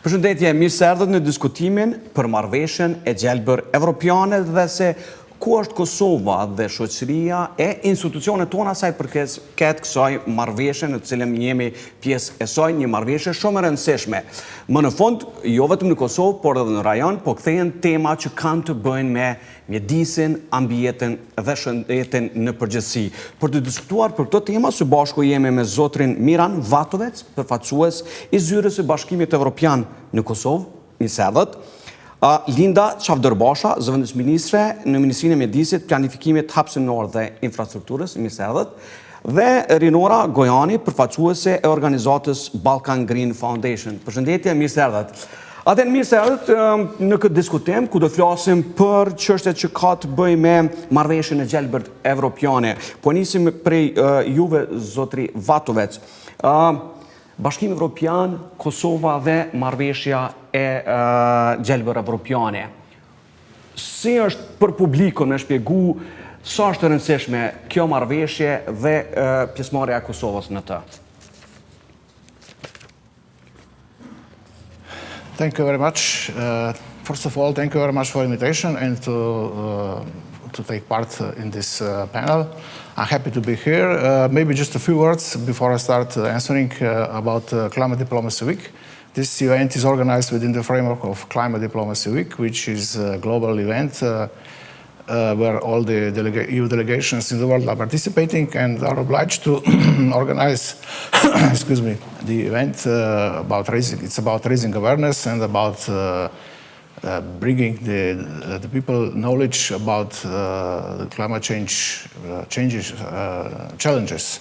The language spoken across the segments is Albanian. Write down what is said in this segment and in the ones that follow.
Përshëndetje, mirë se erdhët në diskutimin për marrëveshjen e Gjelbër evropiane dhe se ku është Kosova dhe shoqëria e institucionet tona saj përket kësaj marrëveshje në cilën jemi pjesë e saj, një marrëveshje shumë e rëndësishme. Më në fund, jo vetëm në Kosovë, por edhe në rajon, po kthehen tema që kanë të bëjnë me mjedisin, ambientin dhe shëndetin në përgjithësi. Për të diskutuar për këtë tema, së bashku jemi me zotrin Miran Vatovec, përfaqësues i zyrës së Bashkimit Evropian në Kosovë, mirë se erdhët. Linda Qavdërbasha, zëvendës ministre në Ministrinë e Mjedisit, Planifikimit Hapësinor dhe Infrastrukturës, mirë se erdhët, dhe Rinora Gojani, përfaqësuese e organizatës Balkan Green Foundation. Përshëndetje, mirë se erdhët. Atë mirë se erdhët në këtë diskutim ku do flasim për çështjet që ka të bëjë me marrëveshjen e Gjelbërt evropiane. Po nisim prej juve, zotri Vatovec. Bashkimi Evropian, Kosova dhe marrëveshja e Gjelbër evropiane. Si është për publikun me shpjegu sa është e rëndësishme kjo marrëveshje dhe pjesëmarrja e Kosovës në të? Thank you very much. First of all, thank you very much for the invitation and to take part in this panel. I'm happy to be here. Maybe just a few words before I start answering about Climate Diplomacy Week. This event is organized within the framework of Climate Diplomacy Week, which is a global event where all the EU delegations in the world are participating and are obliged to organize excuse me, the event about raising awareness and about bringing the people knowledge about the climate change challenges.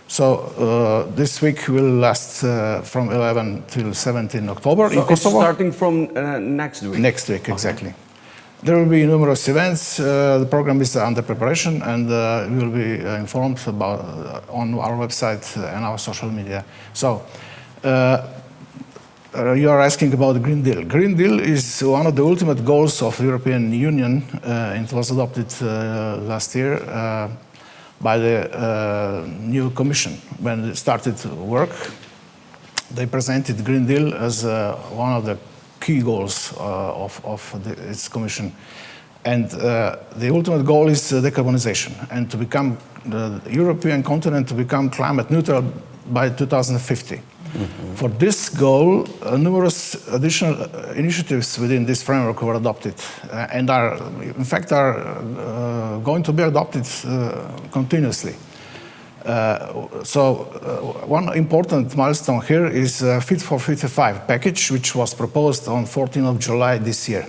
So this week will last from 11 till 17 October in Kosovo. It's starting from next week? Next week, exactly. Okay. There will be numerous events. The program is under preparation, and we will be informed about on our website and our social media. So. You are asking about the Green Deal. Green Deal is one of the ultimate goals of the European Union. It was adopted last year by the new Commission. When it started work, they presented the Green Deal as one of the key goals of its Commission. And the ultimate goal is decarbonization and to become the European continent to become climate neutral by 2050. Mm-hmm. For this goal, numerous additional initiatives within this framework were adopted and are, in fact, going to be adopted continuously. One important milestone here is Fit for 55 package, which was proposed on 14th of July this year.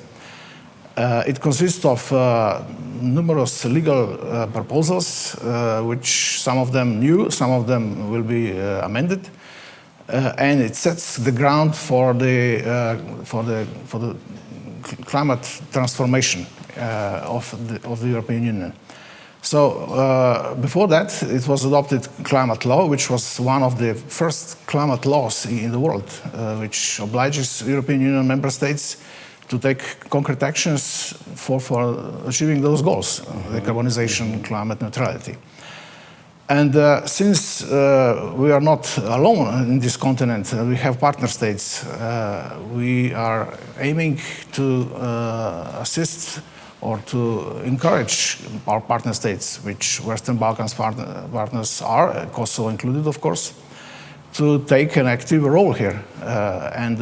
It consists of numerous legal proposals, which some of them new, some of them will be amended. And it sets the ground for the climate transformation of the European Union. So before that, it was adopted climate law, which was one of the first climate laws in the world, which obliges European Union member states to take concrete actions for achieving those goals, decarbonization, climate neutrality. And since we are not alone in this continent, we have partner states, we are aiming to assist or to encourage our partner states, which Western Balkans partners are, Kosovo included, of course, to take an active role here. And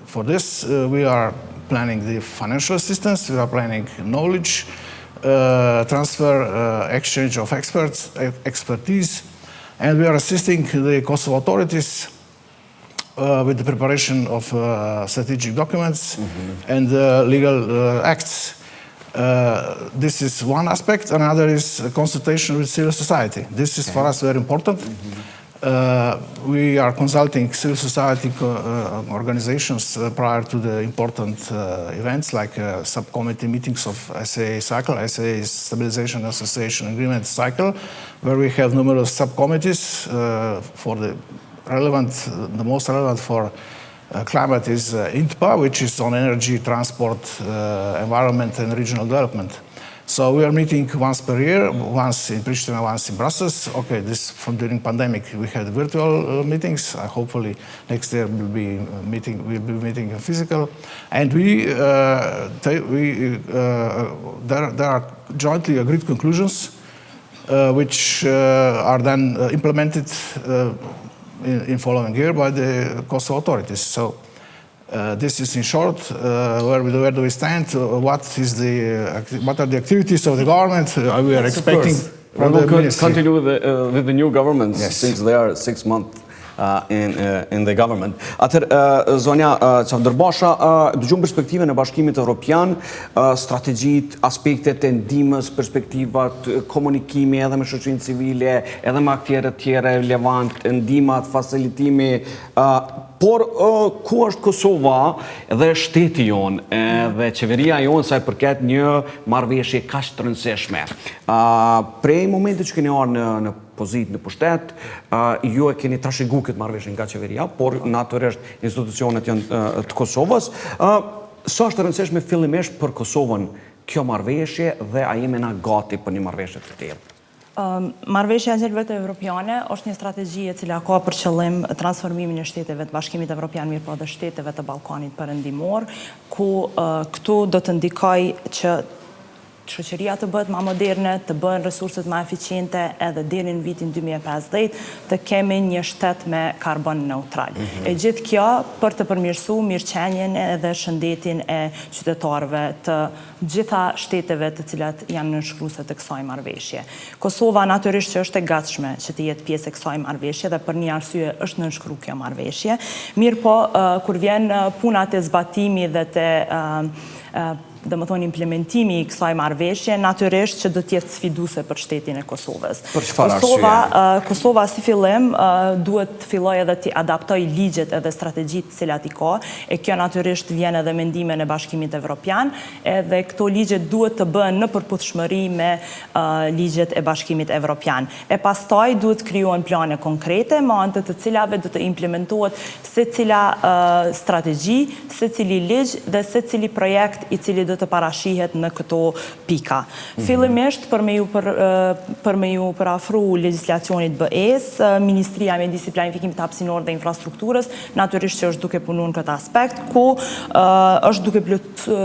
for this, we are planning the financial assistance, we are planning knowledge transfer, exchange of expertise, and we are assisting the Kosovo authorities with the preparation of strategic documents and legal acts. This is one aspect. Another is consultation with civil society. This is for us very important. We are consulting civil society organizations prior to the important events like subcommittee meetings of SAA cycle, SAA Stabilization Association Agreement cycle, where we have numerous subcommittees for the most relevant for climate is INTPA, which is on energy, transport, environment and regional development. So we are meeting once per year, once in Pristina, once in Brussels. Okay, this from during pandemic we had virtual meetings. Hopefully next year we'll be meeting physical, and there are jointly agreed conclusions which are then implemented in following year by the Kosovo authorities. So this is in short where do we stand? What are the activities of the government? We are expecting. We will continue with the new government since they are 6 months in the government. Zonja Qafdërbasha, dëgjojmë perspektivën e Bashkimit Evropian, strategjitë, aspektet e ndihmës, perspektivat, komunikimi edhe me shoqërinë civile, edhe me aktierët tjerë relevant, ndihmat, facilitimi. Por ku është Kosova dhe shteti jonë dhe qeveria jonë sa i përket një marrëveshje kaq të rëndësishme? Prej momentit që keni ardhur në pozitë në pushtet, ju e keni trashëguar këtë marrëveshje nga qeveria, por natyrisht institucionet janë të Kosovës. Sa është e rëndësishme fillimisht për Kosovën kjo marrëveshje dhe a jemi na gati për një marrëveshje të tillë? Marrëveshja e Gjelbërt evropiane është një strategji e cila ka për qëllim transformimin e shteteve të Bashkimit Evropian, mirë po dhe shteteve të Ballkanit Perëndimor, ku këtu do të ndikoj që shoqëria të bëhet më moderne, të bëhen resurset më eficiente, edhe deri në vitin 2050 të kemi një shtet me karbon neutral. E gjithë kjo për të përmirësuar mirëqenien edhe shëndetin e qytetarëve të gjitha shteteve të cilat janë nënshkruese të kësaj marrëveshje. Kosova natyrisht që është e gatshme që të jetë pjesë e kësaj marrëveshje dhe për një arsye është nënshkruar kjo marrëveshje. Mirë po, kur vjen puna të zbatimi dhe të implementimi i kësaj marrëveshje, natyrisht që do të jetë sfiduese për shtetin e Kosovës. Për çfarë arsye? Kosova si fillim duhet të fillojë edhe të adaptojë ligjet edhe strategjitë të cilat i ka, e kjo natyrisht vjen edhe me ndihmën e Bashkimit Evropian, edhe këto ligje duhet të bëhen në përputhshmëri me ligjet e Bashkimit Evropian. E pastaj duhet krijohen plane konkrete me anë të cilave do të implementohet secila strategji, secili ligj dhe secili projekt i cili do të parashihet në këto pika. Fillimisht, për me ju përafru legislacionit BE-s, Ministria e Mjedisit, Planifikimit Hapësinor dhe Infrastrukturës, natyrisht që është duke punu në këtë aspekt, ku është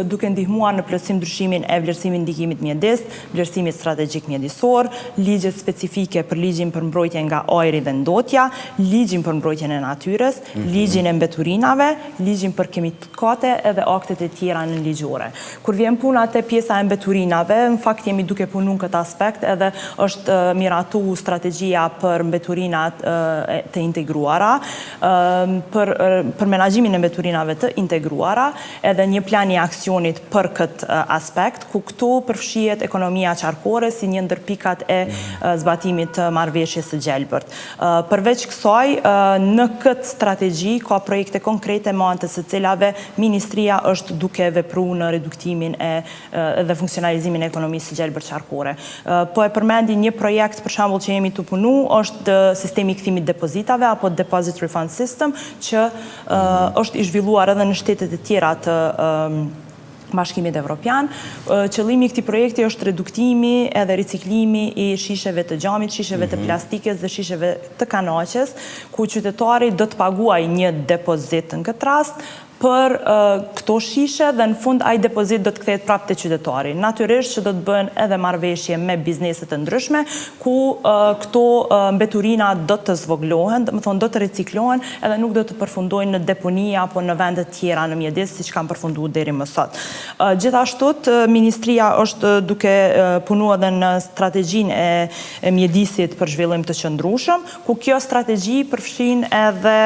duke ndihmuar në plotësim ndryshimin e vlerësimit ndikimit mjedis, vlerësimit strategjik mjedisor, ligjet specifike për ligjin për mbrojtje nga ajri dhe ndotja, ligjin për mbrojtjen e natyrës, ligjin e mbeturinave, ligjin për kemikate edhe aktet e tjera në ligjore. Kur vjen puna te pjesa e mbeturinave, në fakt jemi duke punu në këtë aspekt edhe është miratu strategjia për mbeturinat të integruara, për menaxhimin e mbeturinave të integruara, edhe një plan i aksionit për këtë aspekt, ku këtu përfshihet ekonomia qarkore si një ndër pikat e zbatimit të marrëveshjes së Gjelbërt. Përveç kësaj, në këtë strategji ka projekte konkrete me anë të së cilave Ministria është duke vepruar në reduktimin dhe funksionalizimin e ekonomisë së Gjelbër qarkore. Po e përmendi një projekt, për shembull, që jemi të punu, është sistemi i kthimit depozitave, apo Deposit Refund System, që është i zhvilluar edhe në shtetet e tjera të Bashkimit Evropian. Qëllimi i këtij projekti është reduktimi edhe riciklimi i shisheve të xhamit, shisheve të plastikës dhe shisheve të kanaqes, ku qytetari do të paguajë një depozit në këtë rast për këto shishe dhe në fund ai depozit do të kthehet prapë te qytetari. Natyrisht që do të bëhen edhe marrëveshje me bizneset të ndryshme, ku këto mbeturina do të zvoglohen, do të riciklohen edhe nuk do të përfundojnë në deponi apo në vende të tjera në mjedis, siç kanë përfunduar deri më sot. Gjithashtu, Ministria është duke punuar edhe në strategjinë e mjedisit për zhvillim të qëndrueshëm, ku kjo strategji përfshin edhe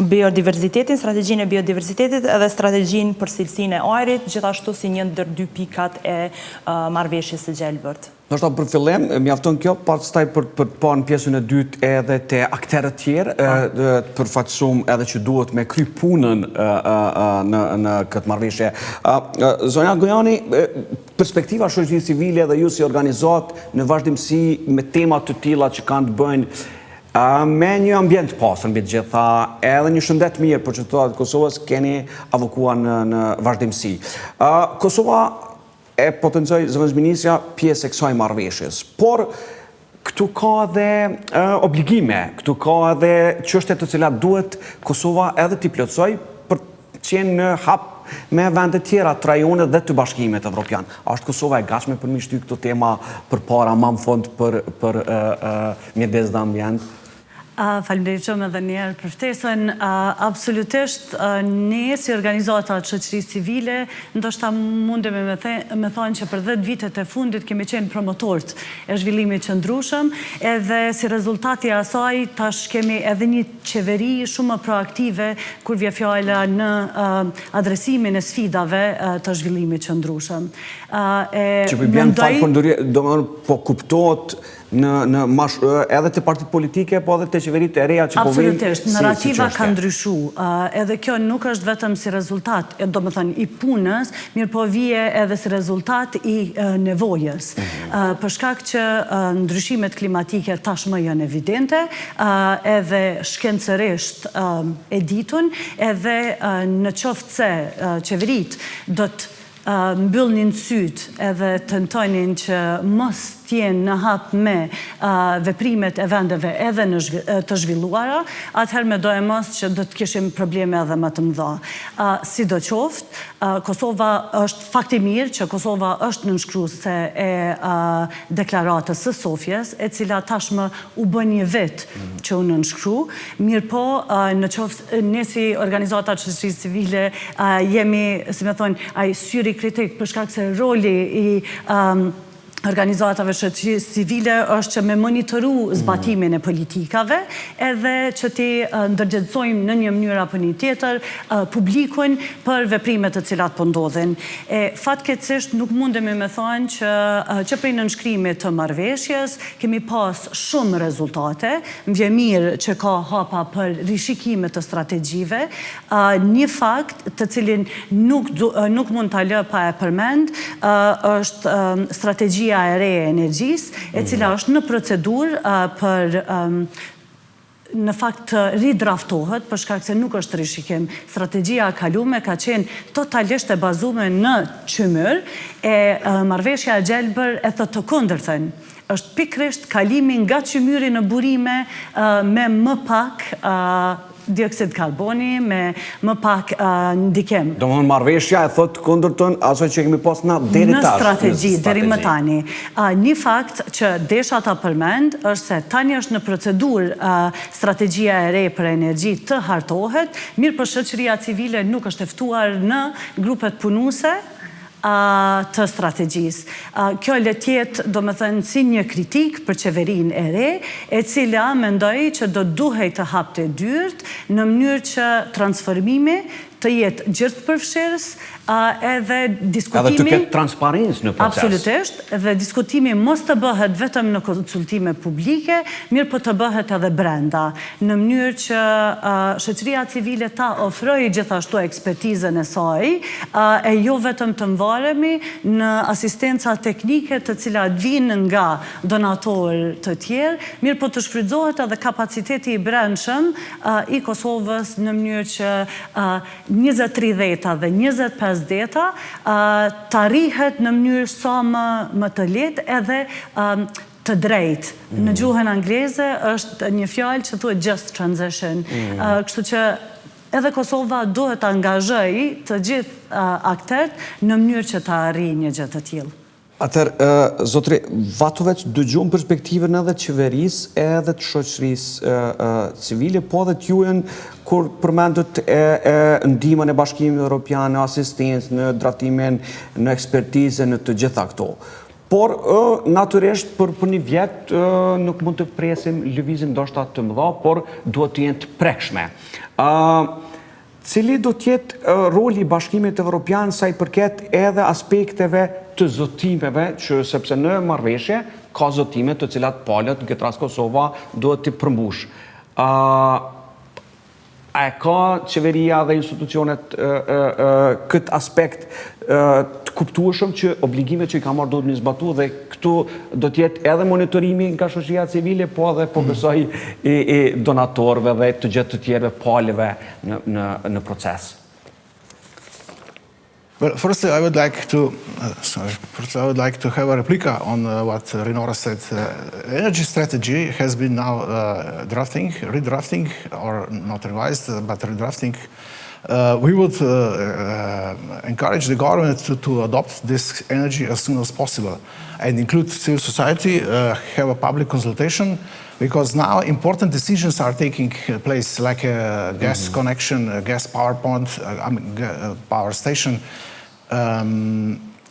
biodiversitetin, strategjinë e biodiversitetit edhe strategjinë për cilësinë e ajrit, gjithashtu si një ndër dy pikat e marrëveshjes së Gjelbërt. Ndoshta për fillim, mjafton kjo, pastaj për të parë pjesën e dytë edhe te aktorët tjerë, të përfaqësuar edhe që duhet me kry punën në këtë marrëveshje. Zonja Gojani, perspektiva shoqërisë civile dhe ju si organizat në vazhdimsi me tema të tilla që kanë të bëjnë me një ambient pasër mbi të gjitha, edhe një shëndet mirë për qytetarët e Kosovës keni avokuar në vazhdimsi. Kosova e potencoj zëvendësministja pjesë e kësaj marrëveshjes. Por këtu ka dhe obligime, këtu ka dhe çështje të cilat duhet Kosova edhe t'i plotësoj për të qenë në hap me vende tjera të rajonet dhe të bashkimit evropian. A është Kosova e gatshme për mi shty këto tema përpara më në fond për mjedes dhe ambient? Faleminderit shumë edhe një herë për ftesën. Absolutisht, ne si organizata të shoqërisë civile, ndoshta mundemi me thonë që për 10 vitet e fundit kemi qenë promotorët e zhvillimit qëndrueshëm, edhe si rezultati i asaj tash kemi edhe një qeveri shumë më proaktive kur vjen fjala në adresimin e sfidave të zhvillimit qëndrueshëm. Që për bjen falë përndurje, do më po kuptohet edhe të partit politike, po edhe të qeverit e reja që po vijnë. Absolutisht, narrativa ka ndryshu, edhe kjo nuk është vetëm si rezultat, do më thënë, i punës, mirë po vije edhe si rezultat i nevojës. Për shkak që ndryshimet klimatike tashmë janë evidente, edhe shkencërisht e ditun, edhe në qoftë se qeverit do të mbyllnin syt edhe tentonin që mos t'jenë në hap me veprimet e vendeve edhe të zhvilluara, atëherë me do e mos që do të kishim probleme edhe më të mëdha. Sidoqoftë, Kosova është fakti mirë që Kosova është nënshkruese e deklaratës së Sofjes, e cila tashmë u bën një vit që u nënshkru, mirë po në qoftë ne si organizata të shoqërisë civile jemi, si me thonë, ai syri kritik për shkak se roli i organizatave shoqërisë civile është që me monitoru zbatimin e politikave edhe që ti ndërgjegjësojmë në një mënyrë apo një tjetër publikun për veprimet të cilat po ndodhin. Fatkeqësisht nuk mundemi me thonë që prej nënshkrimit të marrëveshjes kemi pas shumë rezultate, më vjen mirë që ka hapa për rishikime të strategjive. Një fakt të cilin nuk mund ta lë pa e përmend është strategjia e re e energjisë, e cila është në procedurë për në fakt të ridraftohet, për shkak se nuk është rishikim. Strategjia kalume ka qenë totalisht e bazuar në qymyr, e marrëveshja e Gjelbër e thotë të kundërtën. Është pikërisht kalimi nga qymyri në burime me më pak dioksid karboni, me më pak ndikim. Do më marrëveshja e thotë kundërtën asoj që kemi pas na deri tash. Në strategji, deri më tani. Një fakt që desha ta përmend është se tani është në procedurë strategjia e re për energji të hartohet, mirë për shoqëria civile nuk është e ftuar në grupet punuese të strategjisë. Kjo le të jetë, do me thënë, si një kritik për qeverinë e re, e cila mendoj që do duhej të hapte dyert në mënyrë që transformimi të jetë gjithëpërfshirës edhe diskutimi... Edhe të ketë transparencë në proces. Absolutisht, dhe diskutimi mos të bëhet vetëm në konsultime publike, mirë po të bëhet edhe brenda, në mënyrë që shoqëria civile ta ofrojë gjithashtu ekspertizën e saj, e jo vetëm të mvaremi në asistenca teknike të cilat vinë nga donatorë të tjerë, mirë po të shfrytëzohet edhe kapaciteti i brendshëm i Kosovës në mënyrë që 2030 dhe 2050 të arrihet në mënyrë sa më të lehtë edhe të drejtë. Në gjuhën angleze është një fjalë që thuhet just transition. Kështu që edhe Kosova duhet të angazhojë të gjithë aktorët në mënyrë që të arrijë një gjë të tillë. Atëherë, zotëri, Vatovec dëgjon perspektivën edhe të qeverisë edhe të shoqërisë civile, po edhe t'juën kur përmendët ndihmën e Bashkimit Evropian, në asistencë, në dratimin, në ekspertizë, në të gjitha këto. Por, natyrisht, për një vjet nuk mund të presim lëvizje ndoshta të mëdha, por duhet të jenë të prekshme. Cili do tjetë roli i Bashkimit Evropian sa i përket edhe aspekteve të zotimeve, që sepse në marrëveshje ka zotime të cilat palët, në këtë rast Kosova, duhet të përmbush. A e ka qeveria dhe institucionet këtë aspekt të kuptueshëm që obligimet që i ka marrë duhet një zbatu dhe këtu do tjetë edhe monitorimi nga shoqëria civile, po edhe po besoj i donatorëve dhe të gjithë të tjerëve palëve në proces. Well, firstly, I would like to have a replica on what Rinora said. Energy strategy has been now redrafting, or not revised, but redrafting. We would encourage the government to adopt this energy as soon as possible and include civil society, have a public consultation, because now important decisions are taking place, like a gas connection, a gas power plant, power station.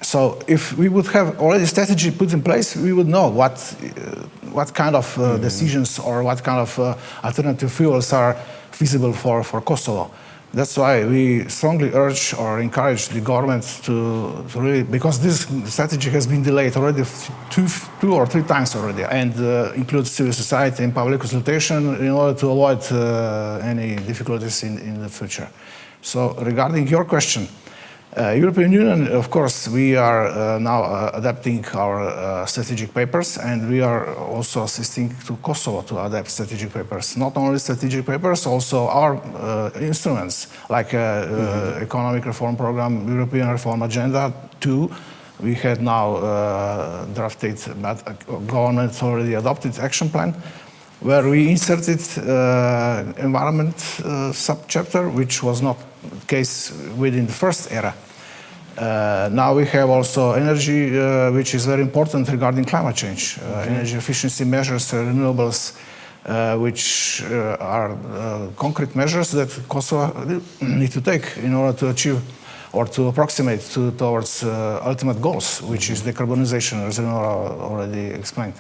So if we would have already strategy put in place, we would know what kind of decisions or what kind of alternative fuels are feasible for Kosovo. That's why we strongly urge or encourage the government to really, because this strategy has been delayed already two or three times already, and includes civil society and public consultation in order to avoid any difficulties in the future. So regarding your question, European Union, of course, we are now adapting our strategic papers, and we are also assisting to Kosovo to adapt strategic papers. Not only strategic papers, also our instruments, like economic reform program, European reform agenda 2. We had now drafted, but government already adopted action plan, where we inserted environment subchapter, which was not the case within the first era. Now we have also energy, which is very important regarding climate change. Energy efficiency measures, renewables, which are concrete measures that Kosovo need to take in order to achieve or to approximate towards ultimate goals, which is decarbonization, as Eleonora already explained.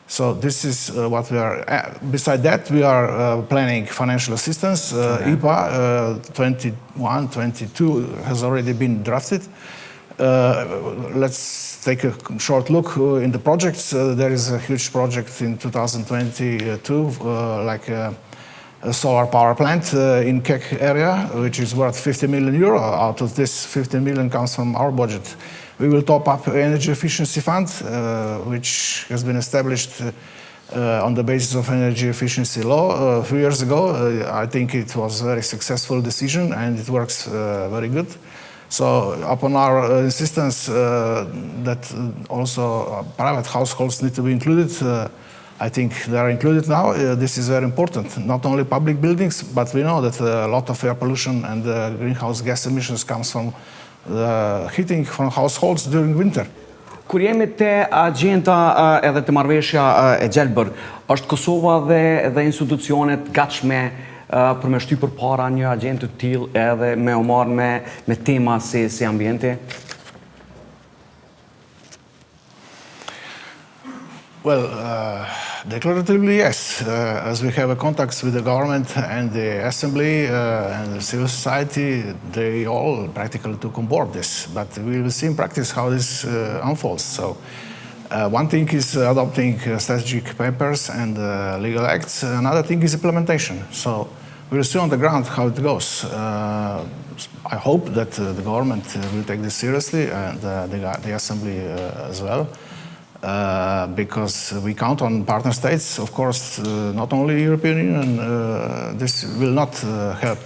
So this is what we are. Beside that, we are planning financial assistance. IPA 21-22 has already been drafted. Let's take a short look in the projects. There is a huge project in 2022, like a solar power plant in Kek area, which is worth 50 million euro. Out of this, 50 million comes from our budget. We will top up energy efficiency fund, which has been established on the basis of energy efficiency law a few years ago. I think it was a very successful decision, and it works very good. So upon our insistence that also private households need to be included, I think they are included now. This is very important. Not only public buildings, but we know that a lot of air pollution and greenhouse gas emissions comes from the heating from households during winter. Kur jemi te agjenda edhe te marrëveshja e Gjelbër, është Kosova dhe institucionet gatshme për me shty përpara një agjendë të tillë edhe me u marrë me tema si ambienti? Well, declaratively, yes. As we have contacts with the government and the assembly and the civil society, they all practically took on board this. But we will see in practice how this unfolds. So one thing is adopting strategic papers and legal acts. Another thing is implementation. So we'll see on the ground how it goes. I hope that the government will take this seriously, and the assembly as well. Because we count on partner states, of course, not only European Union. This will not help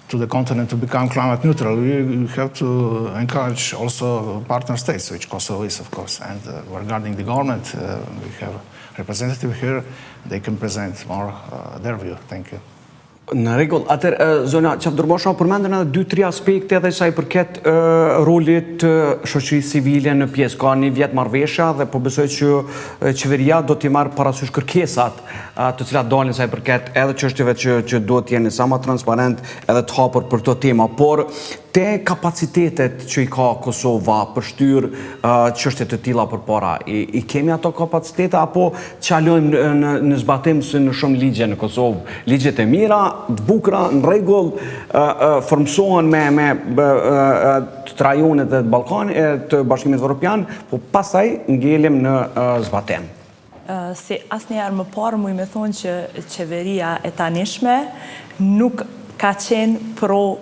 to the continent to become climate neutral. We have to encourage also partner states, which Kosovo is, of course. And regarding the government, we have a representative here. They can present more their view. Thank you. Në rregull, atëherë zona qafdërmosha përmendën edhe 2-3 aspekte edhe sa i përket rolit të shoqërisë civile në pjesë. Ka një vjet marrëveshja dhe po besoj që qeveria do t'i marrë parasysh kërkesat të cilat dalin sa i përket edhe çështjeve që duhet të jeni sa më transparent edhe të hapur për këto tema, por te kapacitetet që i ka Kosova për shtyr çështje të tilla përpara, i kemi ato kapacitete apo çalojmë në zbatim si në shumë ligje në Kosovë, ligjet e mira, të bukura, në rregull, formsohen me të rajonet dhe të Ballkanit, të Bashkimit Evropian, po pastaj ngelim në zbatim. Si asnjëherë më parë muj me thonë që qeveria e tanishme nuk ka qenë pro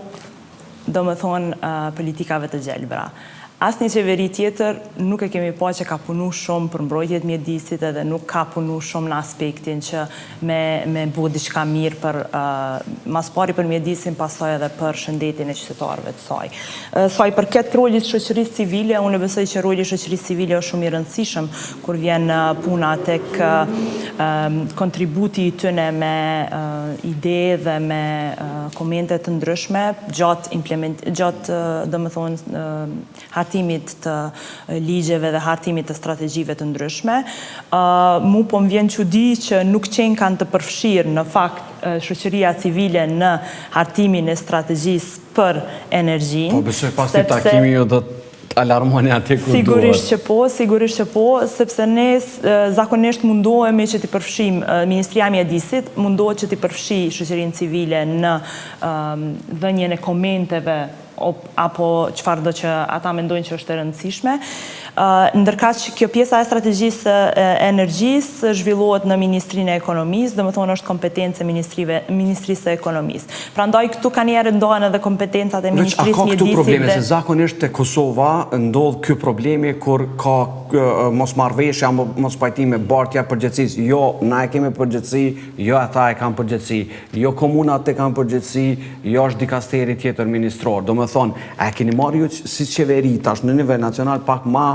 do më thonë politikave të Gjelbëra. Asnjë qeveri tjetër nuk e kemi pa që ka punu shumë për mbrojtjet mjedisit edhe nuk ka punu shumë në aspektin që me bu diçka mirë për mas pari për mjedisin, pastaj edhe për shëndetin e qytetarëve të saj. Sa i përket rolit shoqërisë civile, unë besoj që roli shoqërisë civile është shumë i rëndësishëm kur vjen puna tek kontributi i tyre me ide dhe me komente të ndryshme gjatë domethënë hartimit të ligjeve dhe hartimit të strategjive të ndryshme. Mu po më vjen çudi që nuk qenë kanë të përfshirë në fakt shoqëria civile në hartimin e strategjisë për energjinë. Po besoj pas të takimi ju do të alarmoni atë ku duhet. Sigurisht që po, sepse ne zakonisht mundohemi që t'i përfshim Ministria e Mjedisit, mundohet që t'i përfshi shoqërinë civile në dhënien e komenteve apo çfarëdo që ata mendojnë që është e rëndësishme. Ndërkaq që kjo pjesa e strategjisë e energjisë zhvillohet në Ministrinë e Ekonomisë, domethënë është kompetencë Ministrisë së Ekonomisë. Prandaj këtu kanë ndohen edhe kompetencat e Ministrisë së Mjedisit. A ka këtu probleme se zakonisht te Kosova ndodh ky problemi kur ka mosmarrëveshje apo mospajtime bartja e përgjegjësisë. Jo, na e kemi përgjegjësi, jo ata e kanë përgjegjësi, jo komunat e kanë përgjegjësi, jo është dikasteri tjetër ministror. Thonë, a keni marrë ju si qeveri tash në nivel nacional pak ma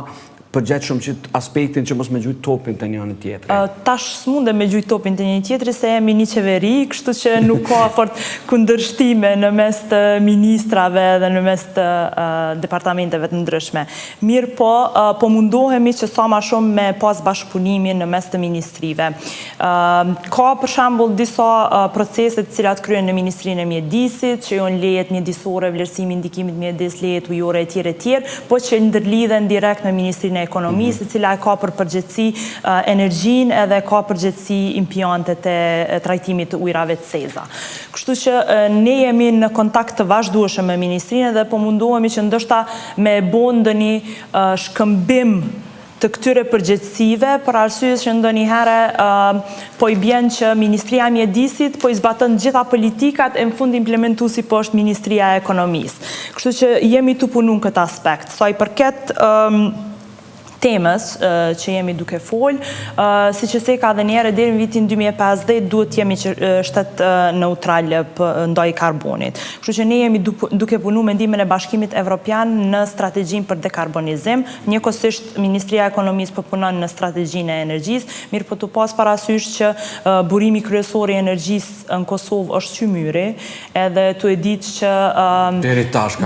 përgjegjshëm që aspektin që mos me gjujt topin të njëri tjetrit? Tash s'mundem me gjujt topin të njëri tjetrit se jemi një qeveri, kështu që nuk ka fort kundërshtime në mes të ministrave dhe në mes të departamenteve të ndryshme. Mirë po mundohemi që sa ma shumë me pas bashkëpunimin në mes të ministrive. Ka për shembull disa proceset cilat kryen në Ministrinë e Mjedisit, që janë lejet mjedisore, vlerësimi ndikimit mjedis, lejet ujore etj, po që ndërlidhen direkt me Ministrinë e Ekonomisë, e cila ka për përgjegjësi energjinë edhe ka përgjegjësi impiantet e trajtimit të ujrave të seza. Kështu që ne jemi në kontakt të vazhdueshëm me Ministrinë dhe po mundohemi që ndoshta me bën ndonjë shkëmbim të këtyre përgjegjësive, për arsye që ndonjëherë po i bjen që Ministria e Mjedisit po i zbaton gjitha politikat e në fund implementuesi po është Ministria e Ekonomisë. Kështu që jemi të punu në këtë aspekt. Sa i përket temës që jemi duke fol, si që se ka dhe njerë deri në vitin 2050 duhet jemi shtet neutral ndaj karbonit. Kështu që ne jemi duke punu mendimin e Bashkimit Evropian në strategjin për dekarbonizim, njëkohësisht Ministria e Ekonomisë po punon në strategjinë e energjisë, mirë po të pas parasysh që burimi kryesor i energjisë në Kosovë është qymyri, edhe të e ditë që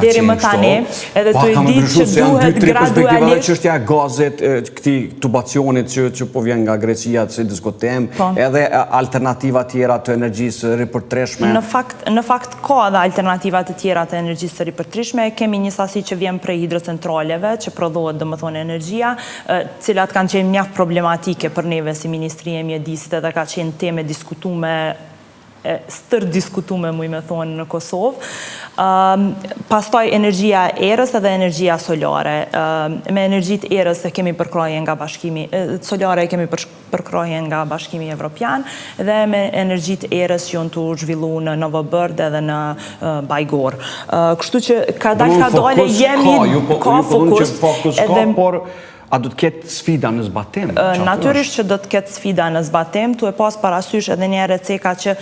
deri më tani, edhe të e ditë që duhet gradualisht këti tubacionit që po vjen nga Greqia që diskutem, edhe alternativa tjera të energjisë ripërtreshme. Në fakt ka edhe alternativa të tjera të energjisë ripërtreshme, kemi një sasi që vjen prej hidrocentraleve, që prodhohet domethënë energjia, cilat kanë qenë mjaft problematike për neve si Ministri e Mjedisit edhe ka qenë teme diskutume stërdiskutume, muj me thonë, në Kosovë. Pastaj energjia erës edhe energjia solare. Me energjit erës e kemi përkrahje nga bashkimi, solare e kemi përkrahje nga Bashkimi Evropian, dhe me energjit erës që janë të zhvillu në Novobërd edhe në Bajgor. Kështu që ka dale jemi ka fokus. Por a do të ketë sfida në zbatim? Natyrisht që do të ketë sfida në zbatim, tu e pas parasysh edhe një receka që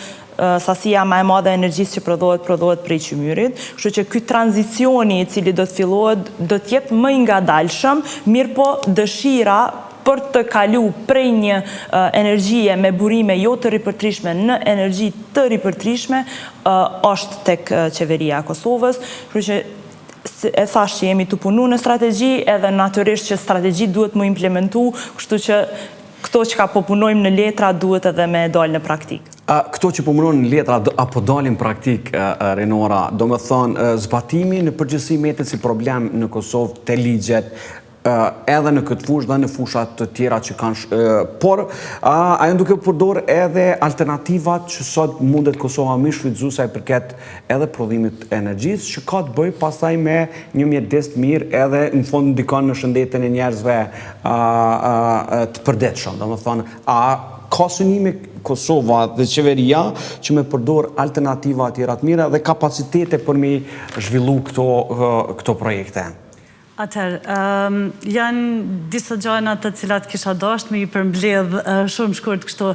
sasia ma e madhe e energjisë që prodhohet prej qymyrit. Kështu që ky tranzicioni i cili do të fillohet, do të jetë më i ngadalshëm, mirë po dëshira për të kalu prej një energjie me burime jo të ripërtrishme në energji të ripërtrishme është tek qeveria e Kosovës. Kështu që e thash që jemi të punu në strategji, edhe natyrisht që strategji duhet më implementu, kështu që këto që ka po punojmë në letra duhet edhe me dalë në praktik. Këto që po punojmë në letra apo dalin praktik, Renora, do me thonë zbatimi në përgjithësi metet si problem në Kosovë të ligjet, edhe në këtë fushë dhe në fushat të tjera që kanë por ajo duke përdor edhe alternativat që sot mundet Kosova më shfrytëzuese i përket edhe prodhimit energjisë që ka të bëjë pastaj me një mjedis të mirë edhe në fund ndikon në shëndetin e njerëzve të përditshëm. Domethënë, ka synime Kosova dhe qeveria që me përdor alternativa tjera të mira dhe kapacitete për me zhvillu këto projekte? Janë disa gjëra të cilat kisha dashur me i përmbledh shumë shkurt kështu.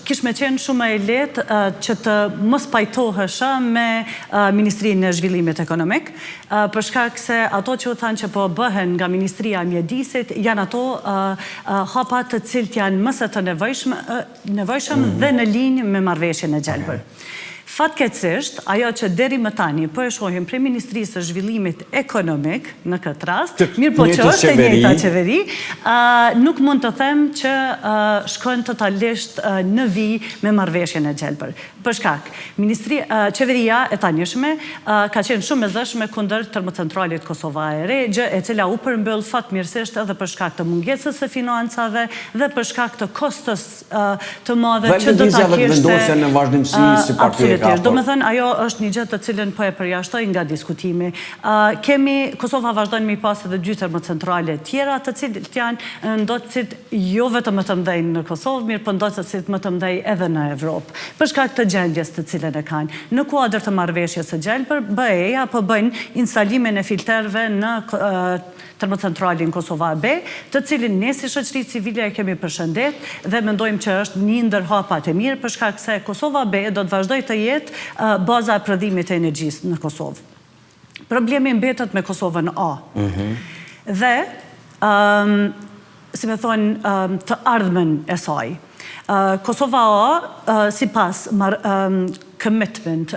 Kish me qenë shumë e lehtë që të mos pajtohesha me Ministrinë e Zhvillimit Ekonomik, për shkak se ato që u thanë që po bëhen nga Ministria e Mjedisit janë ato hapa të cilët janë mëse të nevojshëm dhe në linjë me marrëveshjen e Gjelbër. Fatkeqësisht, ajo që deri më tani po e shohim prej Ministrisë së Zhvillimit Ekonomik në këtë rast, mirë po që është e njëjta qeveri, nuk mund të them që shkon totalisht në vijë me marrëveshjen e Gjelbër. Për shkak, qeveria e tanishme ka qenë shumë e zëshme kundër termocentralit Kosova e Re, gjë e cila u përmbyll fatmirësisht edhe për shkak të mungesës së financave dhe për shkak të kostës të madhe që do ta kishte në vazhdimsi si partia. Do me thënë, ajo është një gjë të cilën po e përjashtoj nga diskutimi. Kosova vazhdojnë me pas edhe 2 termocentrale tjera të cilët janë ndotësit jo vetëm më të mdhej në Kosovë, mirë për ndotësit më të mdhej edhe në Evropë. Për shkak të gjendjes të cilën e kanë. Në kuadër të marrëveshjes së Gjelbër, BE-ja po bëjnë instalimin e filterve në termocentralin Kosova B, të cilin ne si shoqëri civile e kemi përshëndet dhe mendojmë që është një ndër hapat e mirë për shkak se Kosova B do të vazhdoj të jetë baza e prodhimit të energjisë në Kosovë. Problemi mbetet me Kosovën A. Dhe, si me thonë, të ardhmen e saj. Kosova A, si pas commitment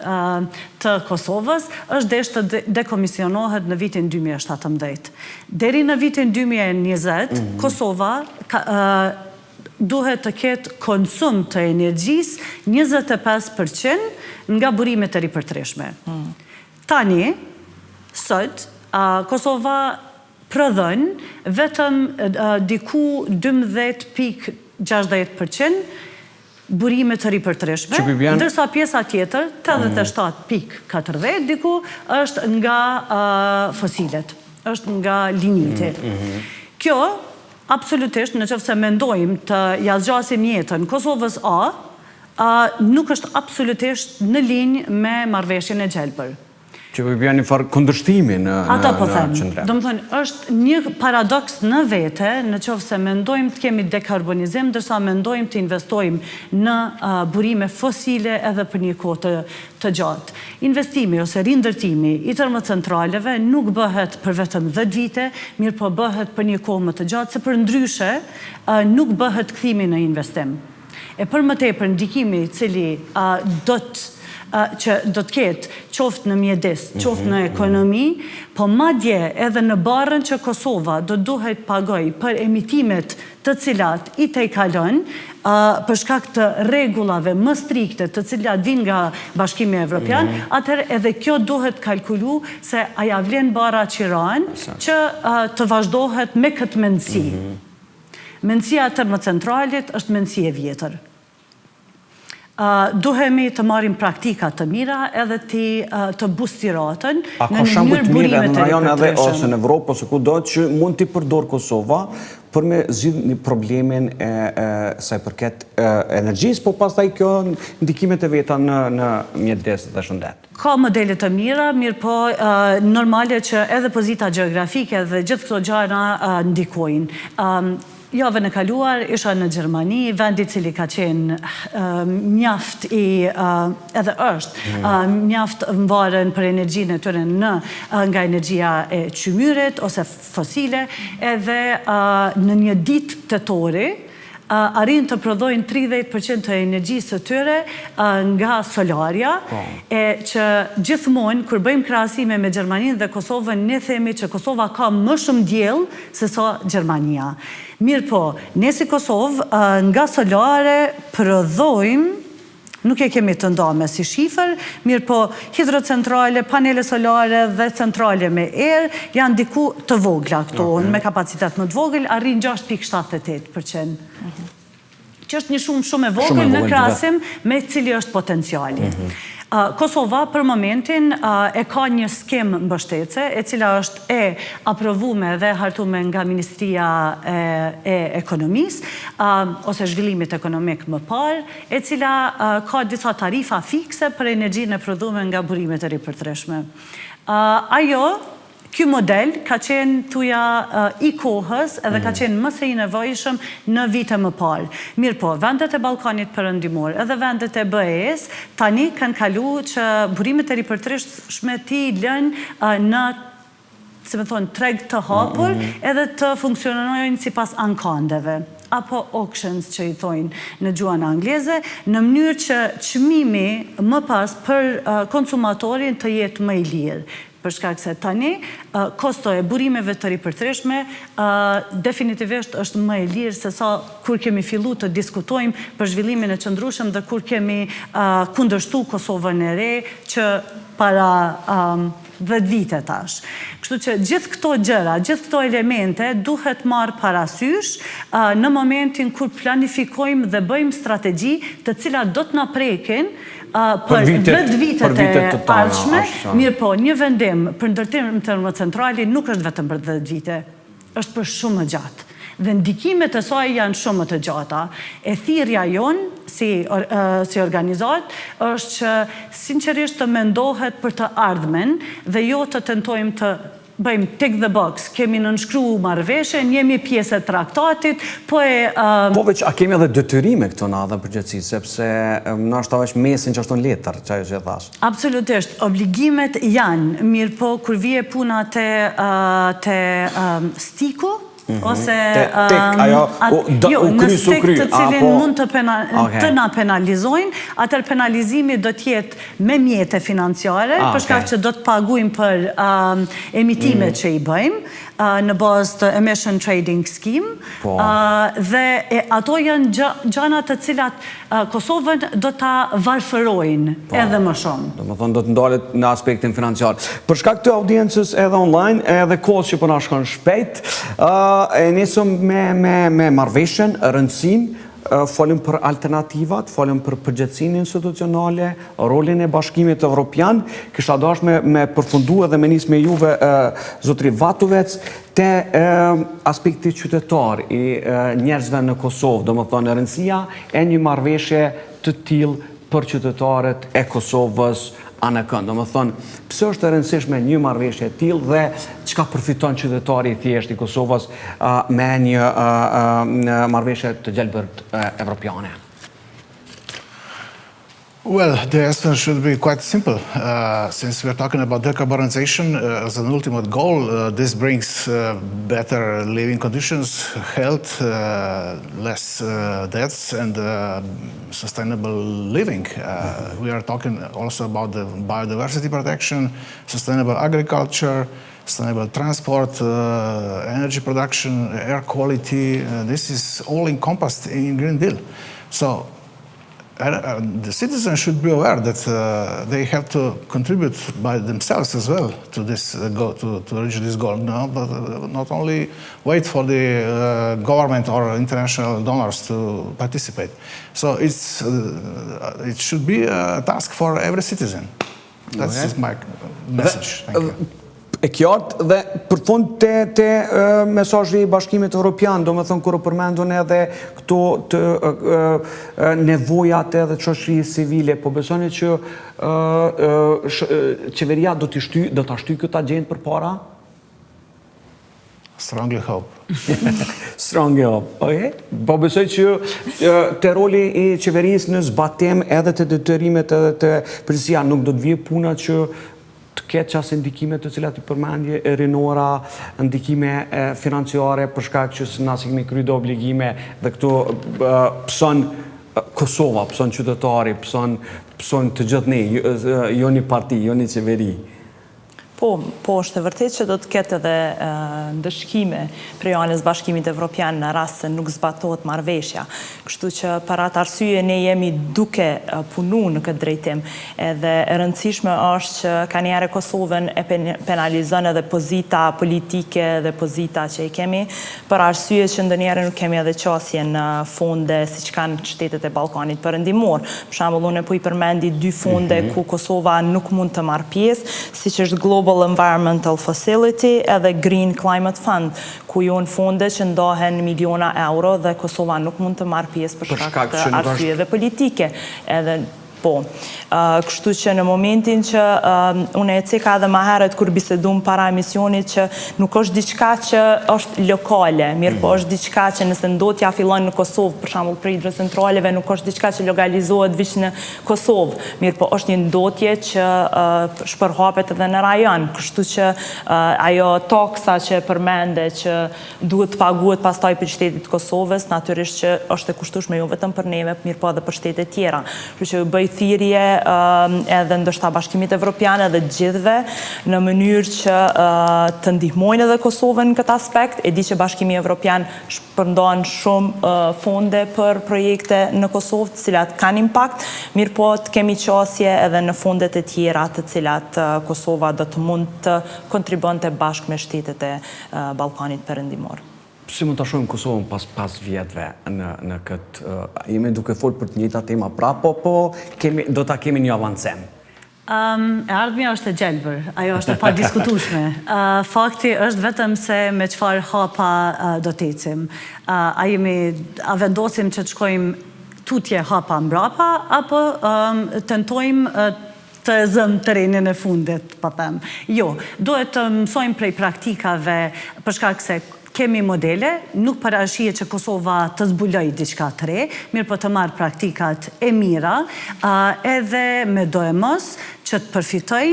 të Kosovës, është desh të dekomisionohet në vitin 2017. Deri në vitin 2020, Kosova duhet të ketë konsum të energjisë 25% nga burimet e ripërtreshme. Tani, sot, Kosova prodhon vetëm diku 12.60% burime të ripërtreshme, ndërsa pjesa tjetër, 87.40, diku, është nga fosilet, është nga ligniti. Kjo, absolutisht, në qoftë se mendojmë të jashtë jetën Kosovës A, nuk është absolutisht në linjë me marrëveshjen e Gjelbër. Që po bën një farë kundërshtimi në qendrem. Do të thonë, është një paradoks në vete, në qoftë se mendojmë të kemi dekarbonizim, ndërsa mendojmë të investojmë në burime fosile edhe për një kohë të gjatë. Investimi ose rindërtimi i termocentraleve nuk bëhet për vetëm 10 vite, mirë po bëhet për një kohë më të gjatë, se për ndryshe nuk bëhet kthimi në investim. E për më tepër ndikimi i cili që do të ketë qoftë në mjedis, qoftë në ekonomi, po madje edhe në barën që Kosova do duhet pagoj për emitimet të cilat i te i kalon, për shkak të rregullave më strikte të cilat vijnë nga Bashkimi Evropian, atëherë edhe kjo duhet kalkulu se aja vlen bara qiran që të vazhdohet me këtë mendësi. Mendësia termocentralit është mendësi e vjetër. Duhemi të marim praktika të mira edhe të bustiratën në një mënyrë burime të ripërtreshme. Ose në Evropë, ose kudo që mund t'i përdor Kosova për me zgjidhë një problemin sa i përket energjisë, po pastaj kjo ndikimet e veta në mjedis dhe shëndet. Ka modele të mira, mirë po normale që edhe pozita gjeografike dhe gjithë këto gjëra ndikojnë. Javën e kaluar isha në Gjermani, vendi cili ka qenë mjaft edhe është mjaft mbarën për energjinë e tyre nga energjia e qymyrit ose fosile, edhe në një ditë tetori arrin të prodhojnë 30% të energjisë të tyre nga solarja, e që gjithmonë, kur bëjmë krahasime me Gjermaninë dhe Kosovën, ne themi që Kosova ka më shumë diell se sa Gjermania. Mirë po, ne si Kosovë nga solare prodhojmë, nuk e kemi të ndame si shifër, mirë po hidrocentrale, panele solare dhe centrale me erë janë diku të vogla këto, me kapacitet më të vogël, arrin 6.78%. Që është një shumë e vogël në krahasim me cili është potenciali. Kosova për momentin e ka një skem mbështetëse, e cila është aprovume dhe hartume nga Ministria e Ekonomisë, ose Zhvillimit Ekonomik më parë, e cila ka disa tarifa fikse për energjinë e prodhume nga burimet e ripërtreshme. Ajo Ky model ka qenë tuja I kohës edhe ka qenë më se I nevojshëm në vite më parë. Mirë po, vendet e Ballkanit Perëndimor edhe vendet e BE-s tani kanë kalu që burimet e ripërtërishme ti lënë në treg të hapur edhe të funksionojnë sipas ankandeve apo auctions që I thojnë në gjuhën angleze, në mënyrë që çmimi më pas për konsumatorin të jetë më I lirë. Për shkak se tani, kosto e burimeve të ripërtërishme definitivisht është më I lirë se sa kur kemi fillu të diskutojmë për zhvillimin e qëndrueshëm dhe kur kemi kundërshtu Kosovën e re që para 10 vite tash. Kështu që gjithë këto gjëra, gjithë këto elemente duhet marrë parasysh në momentin kur planifikojmë dhe bëjmë strategji të cilat do të na prekin për 10 vitet e ardhshme. Mirë po, një vendim për ndërtim termocentrali nuk është vetëm për 10 vite, është për shumë më gjatë. Dhe ndikimet e saj janë shumë të gjata. E thirrja jonë si organizat është që sinqerisht të mendohet për të ardhmen dhe jo të tentojmë të bëjmë tick the box. Kemi nënshkruar marrëveshjen, jemi pjesë e traktatit, po e... Po veç, a kemi edhe detyrime këto në adhe përgjithësi, sepse nështë veç mesin që është në letër, që ajo që e thash. Absolutisht, obligimet janë, mirë po, kur vije puna te stiku, ose në stek të cilin mund të na penalizojnë, atër penalizimi do tjetë me mjete financiare, për shkak që do të paguim për emitimet që I bëjmë, në bazë të emission trading scheme, dhe ato janë gjana të cilat Kosovën do të varfërojnë edhe më shumë. Do më thonë do të ndalet në aspektin financiar. Për shkak të audiencës edhe online, edhe kohës që përna shkon shpejt, e nisëm me marrëveshjen, rëndësinë, folim për alternativat, folim për përgjegjësinë institucionale, rolin e Bashkimit Evropian. Kisha dashur me përfundu edhe me nis me juve zotri Vatovec te aspekti qytetar I njerëzve në Kosovë, domethënë rëndësia e një marrëveshje të tillë për qytetarët e Kosovës anë kënd. Domethënë, pse është e rëndësishme një marrëveshje e tillë dhe çka përfiton qytetari I thjeshtë I Kosovës me një marrëveshje të Gjelbërt evropiane? Well, the answer should be quite simple. Since we're talking about decarbonization as an ultimate goal, this brings better living conditions, health, less deaths, and sustainable living. We are talking also about the biodiversity protection, sustainable agriculture, sustainable transport, energy production, air quality. This is all encompassed in Green Deal. So the citizens should be aware that they have to contribute by themselves as well to this goal, to reach this goal. No, but not only wait for the government or international donors to participate. So it should be a task for every citizen. That's my message. Thank you. E qartë dhe për fund të mesazhi I Bashkimit Evropian, do me thënë kur përmendun edhe këto të nevojat edhe shoqërisë civile, po besoni që qeveria do ta shtyjë këtë agjendë përpara? Strongly hope. Strongly hope, okay. Po besoj që te roli I qeverisë në zbatim edhe të detyrimet edhe të përgjithësia nuk do të vijë puna që të ketë qasë ndikime të cilat I përmendje rinora, ndikime financiare për shkak që nëse kemi kryer obligime dhe këto pëson Kosova, pëson qytetari, pëson të gjithë ne, jo një parti, jo një qeveri. Po është e vërtet që do të ketë edhe ndëshkime prej anës Bashkimit Evropian në rast se nuk zbatohet marrëveshja. Kështu që për atë arsye ne jemi duke punu në këtë drejtim. Edhe e rëndësishme është që ka njerë Kosovën e penalizon edhe pozita politike dhe pozita që I kemi, për arsye që ndonjëherë nuk kemi edhe qasje në fonde si që kanë shtetet e Ballkanit Perëndimor. Për shembull, unë po I përmendi 2 fonde ku Kosova nuk mund të marrë pjesë, siç është Global Environmental Facility edhe Green Climate Fund, ku janë fonde që ndahen miliona euro dhe Kosova nuk mund të marrë pjesë për shkak të arsyeve politike. Edhe Po, kështu që në momentin që unë e ceka edhe ma herët kur bisedum para emisionit që nuk është diçka që është lokale, mirë po është diçka që nëse ndotja fillon në Kosovë, për shembull për hidrocentraleve, nuk është diçka që lokalizohet veç në Kosovë, mirë po është një ndotje që shpërhapet edhe në rajon, kështu që ajo taksa që përmende që duhet të paguhet pastaj për qytetit Kosovës, natyrisht që është e kushtueshme jo vetëm për neve, mirë po edhe për shtete tjera. Kështu që bëj thirrje edhe ndoshta Bashkimit Evropian edhe gjithëve në mënyrë që të ndihmojnë edhe Kosovën në këtë aspekt. E di që Bashkimi Evropian shpërndan shumë fonde për projekte në Kosovë, të cilat kanë impakt, mirë po të kemi qasje edhe në fondet e tjera të cilat Kosova do të mund të kontribonte bashkë me shtetet e Ballkanit Perëndimor. Si mund të shohim Kosovën pas 5 vjetëve në këtë... Jemi duke folë për të njëjta tema pra, po do ta kemi një avancem? E ardhmja është e Gjelbër, ajo është e pa diskutueshme. Fakti është vetëm se me çfarë hapa do të ecim. A vendosim që të shkojmë tutje hapa mbrapa, apo tentojmë të zëm terrenin e fundit, pa them. Jo, duhet të mësojmë prej praktikave për shkak se kemi modele, nuk parashihet që Kosova të zbuloj diçka të re, mirë po të marrë praktikat e mira, edhe me dojmos që të përfitoj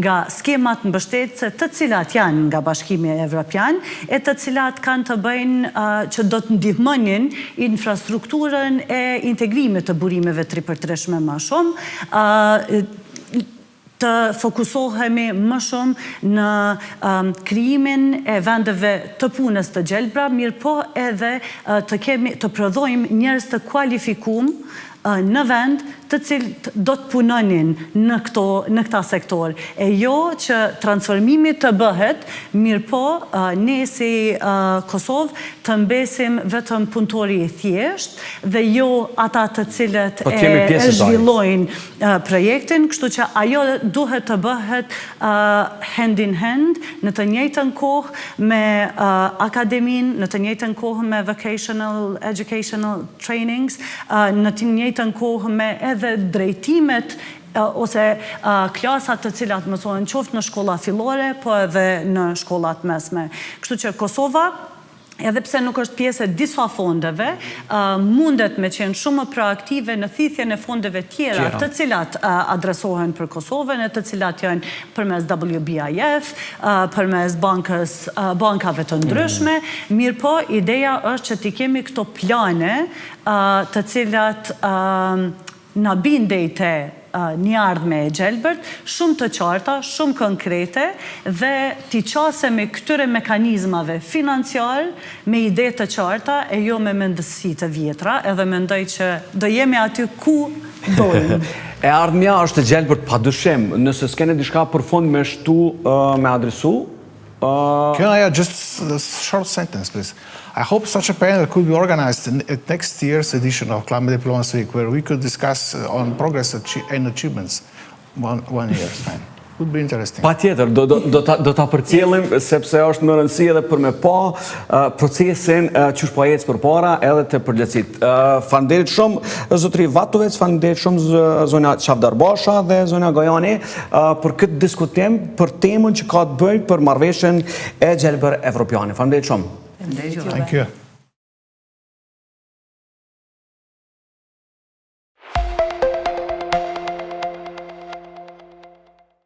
nga skemat mbështetëse të cilat janë nga Bashkimi Evropian, e të cilat kanë të bëjnë që do të ndihmonin infrastrukturën e integrimit të burimeve 3x3 më shumë, të fokusohemi më shumë në krijimin e vendeve të punës të gjelbra, mirë po edhe të prodhojmë njerëz të kualifikuar në vend të cilët do të punonin në këta sektor. E jo që transformimi të bëhet, mirë po ne si Kosovë të mbesim vetëm punëtori i thjesht dhe jo ata të cilët e zhvillojnë projektin, kështu që ajo duhet të bëhet hand in hand, në të njëjtën kohë me akademin, në të njëjtën kohë me vocational educational trainings, në të njëjtën kohë me edhe drejtimet ose klasat të cilat mësohen qoftë në shkolla fillore, po edhe në shkollat mesme. Kështu që Kosova, edhe pse nuk është pjesë e disa fondeve, mundet me qenë shumë proaktive në thithjen e fondeve tjera të cilat adresohen për Kosovën, e të cilat janë përmes WBIF, përmes bankave të ndryshme, mirë po ideja është që t'i kemi këto plane të cilat në bindejte një ardhme e Gjelbërt, shumë të qarta, shumë konkrete, dhe t'i qasemi këtyre mekanizmave financiar me ide të qarta e jo me mendësi të vjetra, edhe mendoj që do jemi aty ku dojmë. E ardhmja është e Gjelbërt padyshim, nëse s'kene diçka për fund me shtu me adresu? Can I add just a short sentence, please? I hope such a panel could be organized at next year's edition of Climate Diplomacy Week, where we could discuss on progress and achievements one year's time. Would be interesting. Pa tjetër, do ta përcjellim, sepse është më rëndësi edhe për me pa procesin qysh po ecë përpara edhe të përgjithësit. Faleminderit shumë zotri Vatovec, faleminderit shumë zonja Qafdarbasha dhe zonja Gojani për këtë diskutim për temën që ka të bëjë për marrëveshjen e Gjelbër Evropiane. Faleminderit shumë. Thank you.